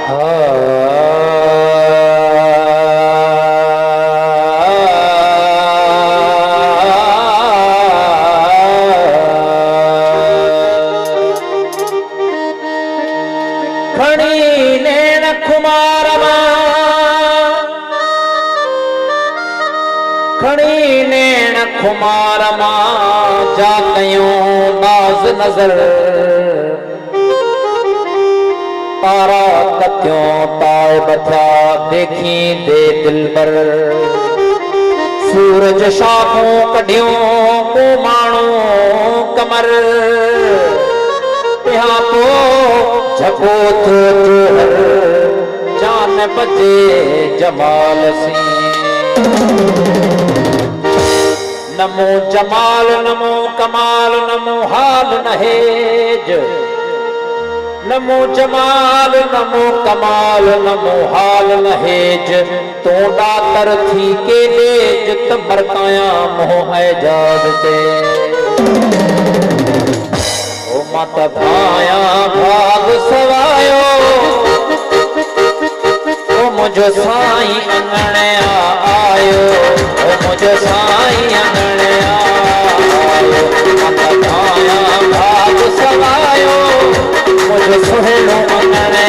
खड़ी नैन खुमार मां जा कयूं बाज नजर तारा कत्यों ताए बथा देखी दे दिल पर सूरज शाखों कढ़ियों को माणो कमर यहाँ तो झको थो जोहर जान बचे जमाल सी नमो जमाल नमो कमाल नमो हाल नहेज नमो जमाल नमो कमाल नमो हाल नहेज तो डातर थी के बेज तबर काया मोह एजाज ते ओ माता भाया भाग सवायो ओ मुझो साईं अंगणे आयो ओ मुझो साईं अंगणे आयो माता भाया भाग सवायो मुझो सुहेलो अंगणे